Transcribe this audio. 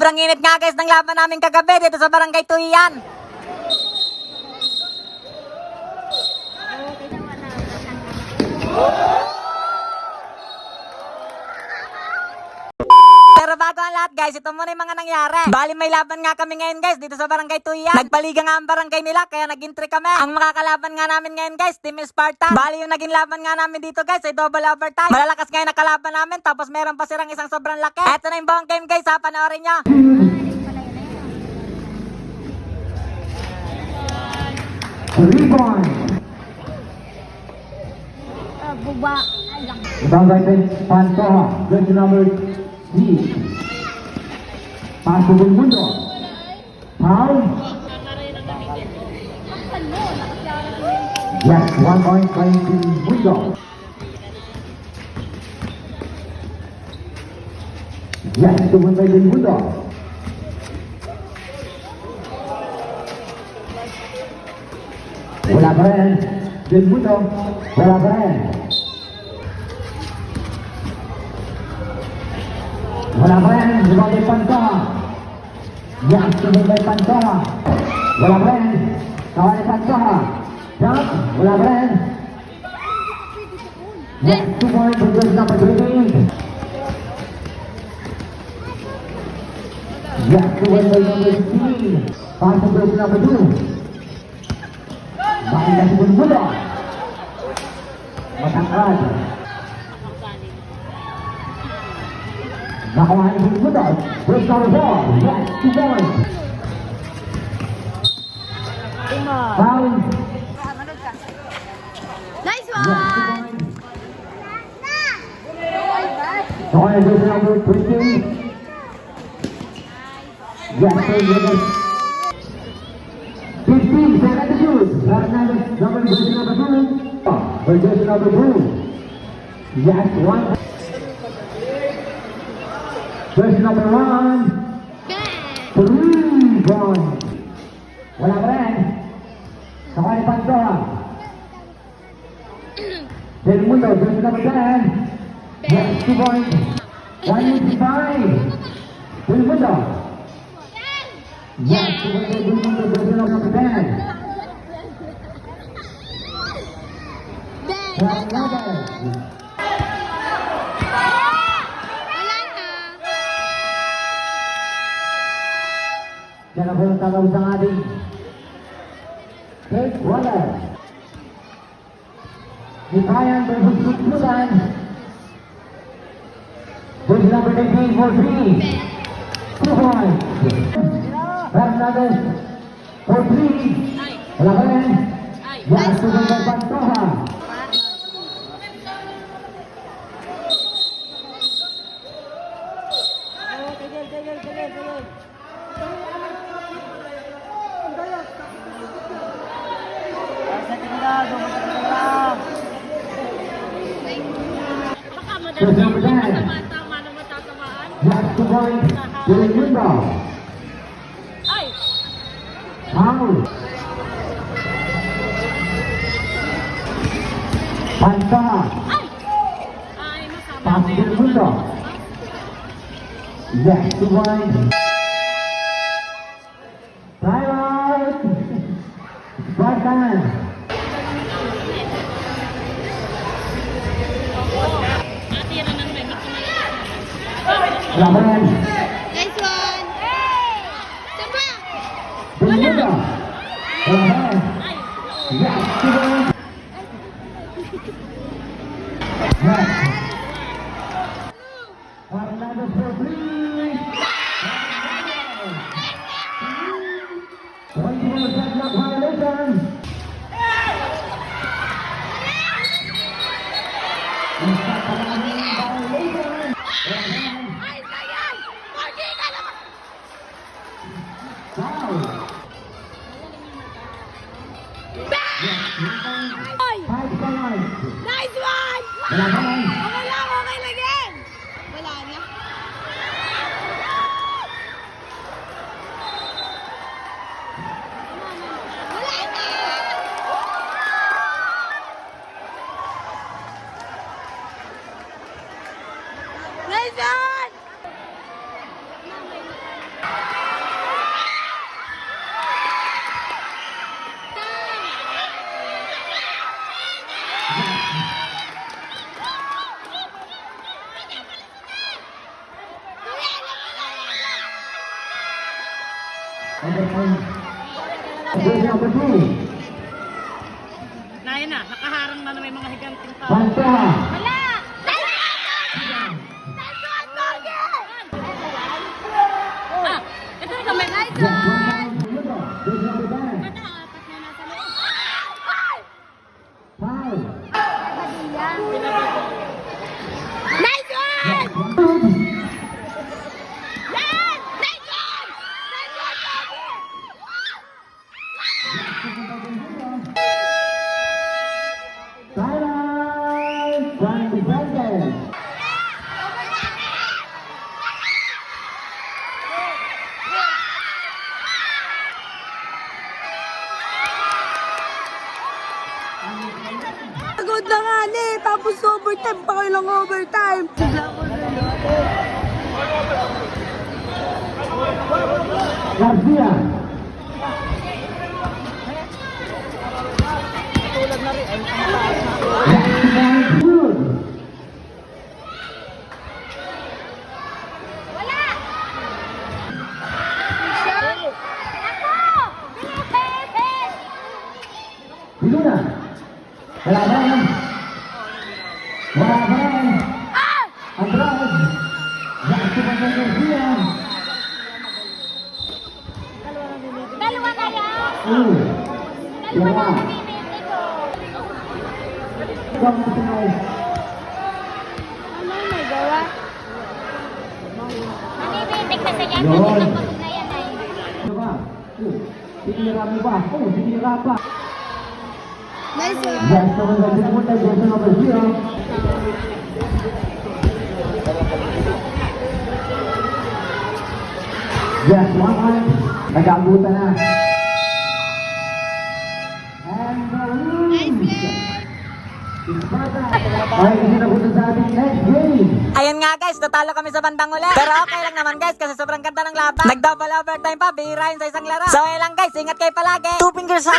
Sobrang init nga guys ng laban namin kagabi dito sa Barangay Tuyan. Pero bago ang lahat guys, ito muna yung mga nangyari. Bali may laban nga kami ngayon guys dito sa Barangay Tuyan. Nagpaliga nga ang barangay nila kaya nag-entry kami. Ang makakalaban nga namin ngayon guys, Team Spartan. Bali yung naging laban nga namin dito guys ay double overtime. Malalakas ngayon nakalaban namin tapos meron pa silang isang sobrang laki. Eto na yung buong game guys ha, panoorin nyo. Buba. Barangay Pantoja, jersey number 3. Paso del Mundo. Foul. Yes, 1 point by Del Mundo. Yes, 2 point by Del Mundo. Wala pa rin. Del Mundo. Wala pa rin. Wala pa rin, Barangay Pantoja. Yes, Barangay Pantoja. Wala pa rin, Barangay Pantoja. Jump, wala pa rin. Yes, 2 points for jersey number 3. Yes, 2 points by number 16. Pass for jersey number 2. Bakit kasi bulbulo? Matangkad. Nakuha ni Bulbulo. First number 4. Yes, 2 points. Foul. Nice Yes, 2 one! points. Nakuha ni jersey number 20. Yes, third number 15. Second to shoot. Number jersey number 2. For jersey number 2. Yes, 1. Jersey number 1. 3 points. Wala pa rin. Nakuha ni Pantoja. Del Mundo, jersey number 10. Yes, 2 points. 185. Del Mundo. Yes, 2 points. Del Mundo, jersey number 10. Wala na. Yan na po ang tatawid ng ating third quarter. Nipayan versus Lutlutan. Jersey number 18 for 3. 2 points. Bernadette for 3. Wala pa rin. Yan, tuloy ng Pantoja. Jersey number 10. Yes, 2 points. Del Mundo. Foul. Pantoja. Pass Del Mundo. Yes, 2 points. Time out. Spartan. Wala pa rin. Nice one! Saba! Del Mundo. Wala pa rin. Yes, 2 points. Yes. Fernando for 3. 24 shot clock violation. Isa pa lang ang violation. Ay, sayang! Pagi ka naman! Foul. Ay! 5 points. Nice one! Wala pa rin. Okay lang, okay lang yan! Wala na. Wala na! Nice one! Overtime. Jersey number 2. Naya na, nakaharang na may mga higanting tao. Pantoja. Wala! Ah, ito na kami. Just 1 point. Jersey number 10. Apat na nasa loob. Foul. Nice one! Just 1 point. Yan! Nice one! Nice one, Doggy! Silence from defenders. Pagod na nga tapos overtime pa kayo ng overtime. Garcia. Good. Wala! Ako! Pinipipit! Luna. Kalaban. Kalaban. Ah! Andrade. Jatuh pada Garcia. Dalawa kayo! Dalawa. Pinipit ko! Buang setengah. Ano may gawa? Mamimitik kasi yan. Yun. Pagod na pagod na yan ay. Coba. Sinira mo ba? Sinira pa. Nice one. Just naman pumunta jersey number 0. Just 1 point. Nag-aabutan na. And the win. Ay, hindi na punta sa ating next game. Ayun nga guys, natalo kami sa bandang uli. Pero okay lang naman guys kasi sobrang ganda ng laban. Nag-double overtime pa, bihira yun sa isang laro. So ayun lang guys, ingat kayo palagi. 2 fingers up.